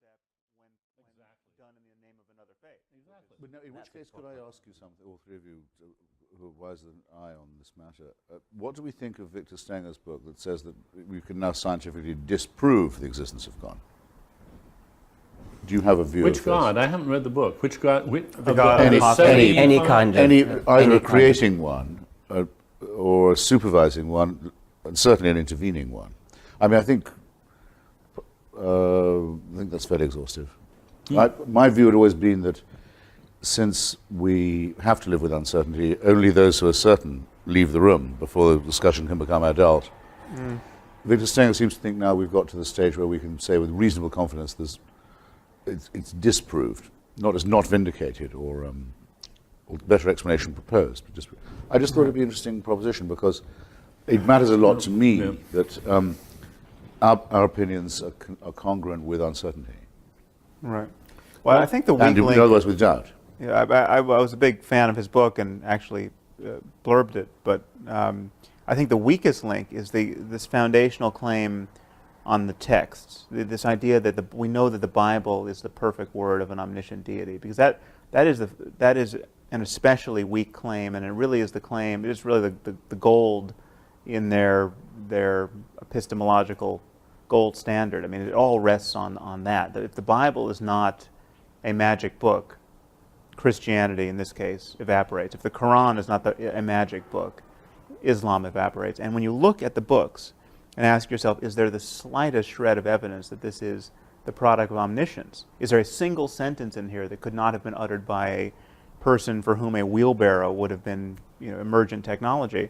concept when done in the name of another faith. Exactly. But now, in which case, could I ask you something, all three of you who are wiser than I on this matter, what do we think of Victor Stenger's book that says that we can now scientifically disprove the existence of God? Do you have a view Which of God? I haven't read the book. Which God? The God of the any, any kind of... either creating one or supervising one, and certainly an intervening one. I mean, I think that's fairly exhaustive. My view had always been that since we have to live with uncertainty, only those who are certain leave the room before the discussion can become adult. Victor Stenger seems to think now we've got to the stage where we can say with reasonable confidence it's disproved, not as not vindicated or better explanation proposed. But I just thought it'd be an interesting proposition because it matters a lot to me that our opinions are congruent with uncertainty. Right. Well, I think the weak and in link... other words, with doubt. Yeah, I was a big fan of his book and actually blurbed it, but I think the weakest link is this foundational claim on the texts, this idea that we know that the Bible is the perfect word of an omniscient deity, because that is an especially weak claim, and it really is the claim. It is really the gold in their epistemological gold standard. I mean, it all rests on that. That if the Bible is not a magic book, Christianity in this case evaporates. If the Quran is not a magic book, Islam evaporates. And when you look at the books and ask yourself, is there the slightest shred of evidence that this is the product of omniscience? Is there a single sentence in here that could not have been uttered by a person for whom a wheelbarrow would have been, emergent technology?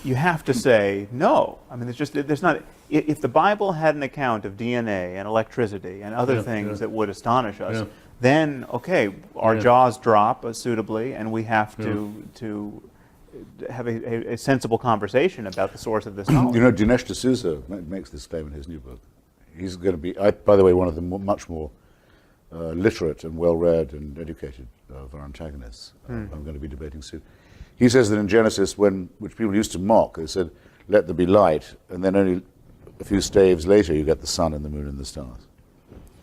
You have to say no. I mean, there's not. If the Bible had an account of DNA and electricity and other things that would astonish us, then okay, our jaws drop suitably, and we have to have a sensible conversation about the source of this knowledge. Dinesh D'Souza makes this claim in his new book. He's going to be, by the way, one of the much more literate and well-read and educated of our antagonists. I'm going to be debating soon. He says that in Genesis, which people used to mock, they said, "Let there be light," and then only a few staves later you get the sun and the moon and the stars.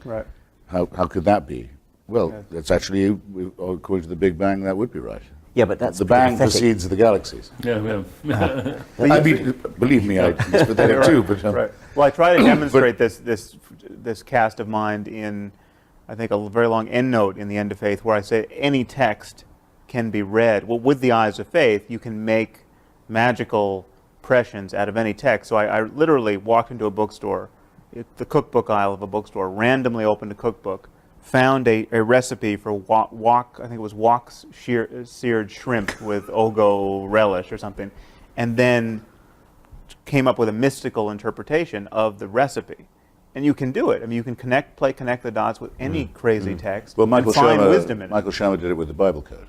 Right. How could that be? Well, that's actually, according to the Big Bang, that would be right. Yeah, but that's the Bang precedes the galaxies. Yeah. I mean, believe me, it's pathetic too. But right. Well, I try to demonstrate this cast of mind in, I think, a very long endnote in the End of Faith, where I say any text can be read. Well, with the eyes of faith, you can make magical impressions out of any text. So I literally walked into a bookstore, the cookbook aisle of a bookstore, randomly opened a cookbook, found a recipe for wok, I think it was wok seared shrimp with Ogo relish or something, and then came up with a mystical interpretation of the recipe. And you can do it. I mean, you can connect the dots with any crazy text and find wisdom in it. Michael Shermer did it with the Bible code.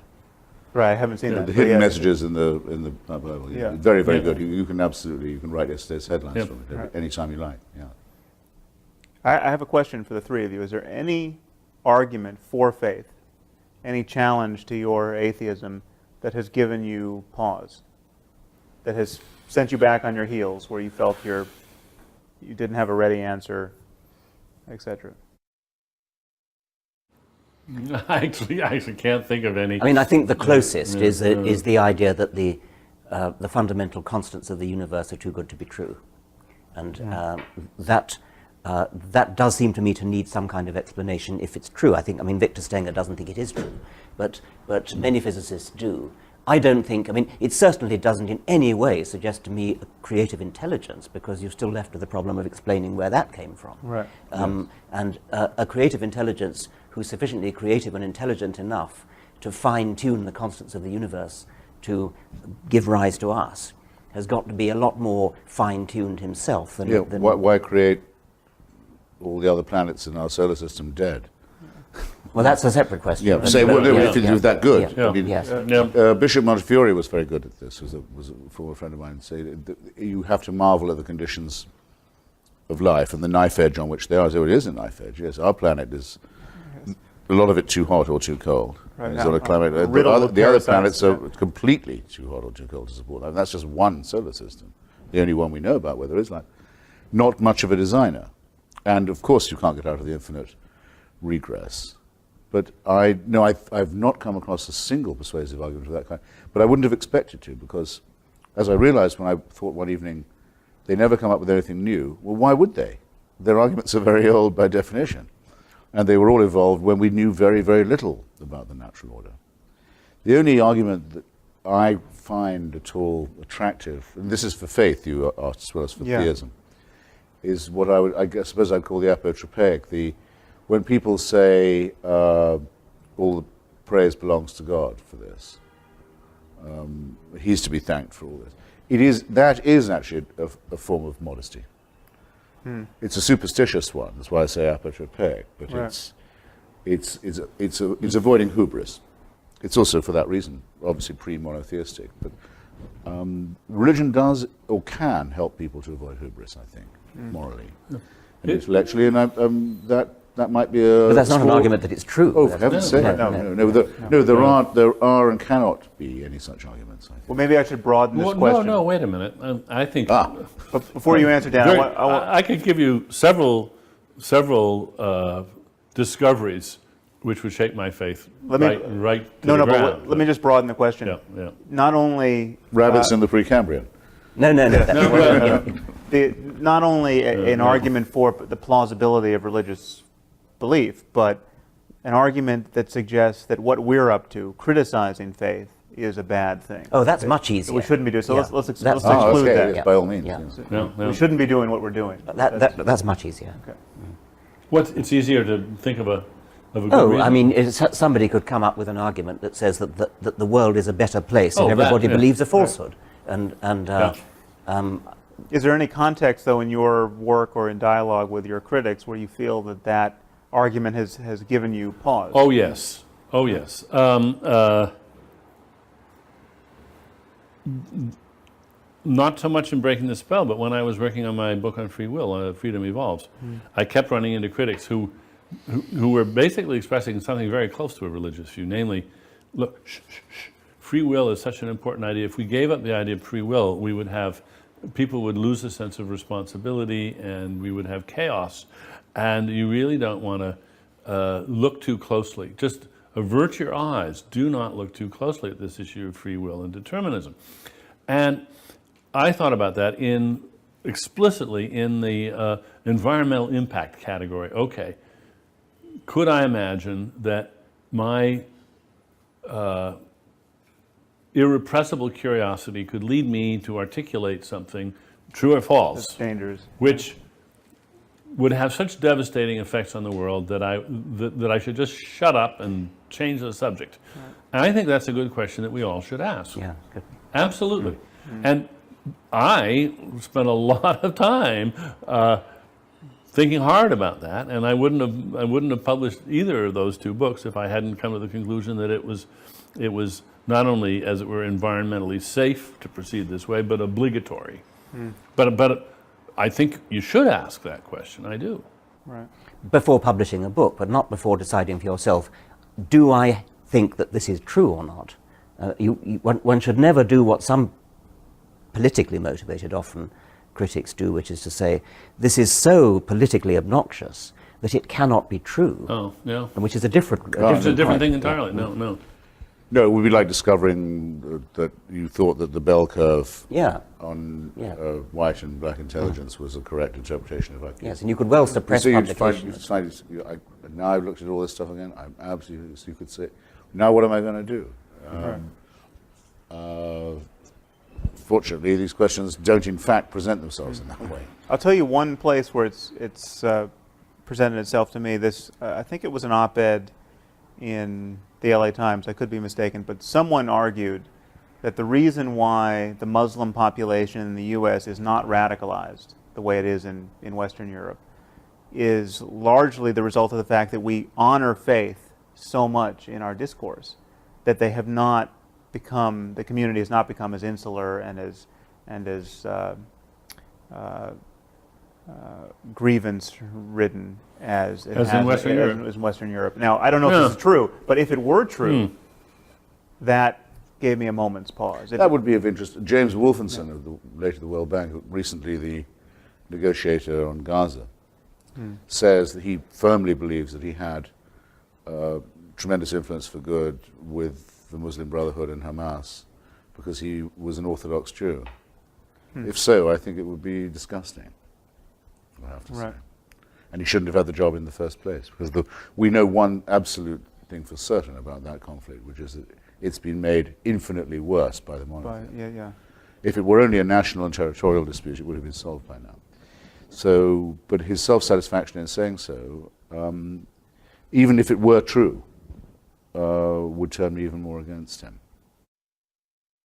Right, I haven't seen that. The hidden messages in the Bible. Very, very good. You can write yesterday's headlines from it anytime you like. Yeah. I have a question for the three of you. Is there any argument for faith, any challenge to your atheism that has given you pause, that has sent you back on your heels, where you felt you didn't have a ready answer, etc.? I actually can't think of any. I mean, I think the closest is the idea that the fundamental constants of the universe are too good to be true, and that does seem to me to need some kind of explanation if it's true. I mean, Victor Stenger doesn't think it is true, but many physicists do. I don't think. I mean, it certainly doesn't in any way suggest to me a creative intelligence, because you're still left with the problem of explaining where that came from. Right. And a creative intelligence who's sufficiently creative and intelligent enough to fine-tune the constants of the universe to give rise to us has got to be a lot more fine-tuned himself than... Why create all the other planets in our solar system dead? Well, that's a separate question. If it was that good. Yeah. I mean, Bishop Montefiore was very good at this, was a former friend of mine, say you have to marvel at the conditions of life and the knife edge on which they are. So it is a knife edge, yes. Our planet is... a lot of it too hot or too cold. Right. On a climate. The other planets are completely too hot or too cold to support life. That's just one solar system, the only one we know about where there is life. Not much of a designer. And of course you can't get out of the infinite regress. But I've not come across a single persuasive argument of that kind. But I wouldn't have expected to, because as I realized when I thought one evening, they never come up with anything new. Well, why would they? Their arguments are very old by definition. And they were all evolved when we knew very, very little about the natural order. The only argument that I find at all attractive, and this is for faith, you asked, as well as for theism, is what I suppose I'd call the apotropaic, when people say all the praise belongs to God for this. He's to be thanked for all this. That is actually a form of modesty. It's a superstitious one. That's why I say apotropaic. But Right. it's avoiding hubris. It's also for that reason, obviously pre-monotheistic. But religion does or can help people to avoid hubris, I think, morally and intellectually, and that might be a. But that's not an small- argument that it's true. Oh, for heaven's sake! No, there are and cannot be any such arguments. I think. Well, maybe I should broaden this Well, question. no, wait a minute. I think But before you answer, Dan, I could give you several discoveries which would shake my faith right to the ground. But let me just broaden the question. Yeah. Not only Rabbits in the Precambrian. No. not only an argument for the plausibility of religious belief, but an argument that suggests that what we're up to, criticizing faith, is a bad thing. Oh, that's much easier. We shouldn't be doing. So Yeah. let's That's exclude much okay, that. yes, by all means. Yeah. Yes. We shouldn't be doing what we're doing. That's much easier. Okay. It's easier to think of a good Oh, reason. I mean, somebody could come up with an argument that says that the world is a better place and Oh, everybody that, yeah. believes a falsehood. Is there any context, though, in your work or in dialogue with your critics where you feel that argument has given you pause? Oh yes. Not so much in Breaking the Spell, but when I was working on my book on free will, Freedom Evolves, I kept running into critics who were basically expressing something very close to a religious view, namely, look, free will is such an important idea. If we gave up the idea of free will, people would lose a sense of responsibility and we would have chaos. And you really don't want to look too closely. Just avert your eyes. Do not look too closely at this issue of free will and determinism. And I thought about that explicitly in the environmental impact category. Okay, could I imagine that my irrepressible curiosity could lead me to articulate something, true or false, That's dangerous. which would have such devastating effects on the world that I should just shut up and change the subject? And I think that's a good question that we all should ask. Yeah, good. Absolutely. And I spent a lot of time thinking hard about that, and I wouldn't have published either of those two books if I hadn't come to the conclusion that it was not only, as it were, environmentally safe to proceed this way, but obligatory. But I think you should ask that question. I do. Right. Before publishing a book, but not before deciding for yourself, do I think that this is true or not? One should never do what some politically motivated, often, critics do, which is to say, this is so politically obnoxious that it cannot be true. Oh, yeah. And which is a different It's a different point. thing entirely. No. No, it would be like discovering that you thought that the bell curve Yeah. on Yeah. white and black intelligence was a correct interpretation of IQ. Yes, and you could well suppress publication. Now I've looked at all this stuff again. I'm absolutely, as you could say, now what am I going to do? Fortunately, these questions don't in fact present themselves in that way. I'll tell you one place where it's presented itself to me. I think it was an op-ed in the LA Times. I could be mistaken, but someone argued that the reason why the Muslim population in the U.S. is not radicalized the way it is in Western Europe is largely the result of the fact that we honor faith so much in our discourse that they have not become, the community has not become as insular and as grievance-ridden as it As has in Western Europe. as in Western Europe. Now, I don't know if this is true, but if it were true, that gave me a moment's pause. That would be of interest. James Wolfenson, of later the World Bank, recently the negotiator on Gaza, says that he firmly believes that he had tremendous influence for good with the Muslim Brotherhood and Hamas because he was an Orthodox Jew. If so, I think it would be disgusting, I have to say. And he shouldn't have had the job in the first place, because we know one absolute thing for certain about that conflict, which is that it's been made infinitely worse by the monarchy. If it were only a national and territorial dispute, it would have been solved by now. So, but his self-satisfaction in saying so, even if it were true, would turn me even more against him.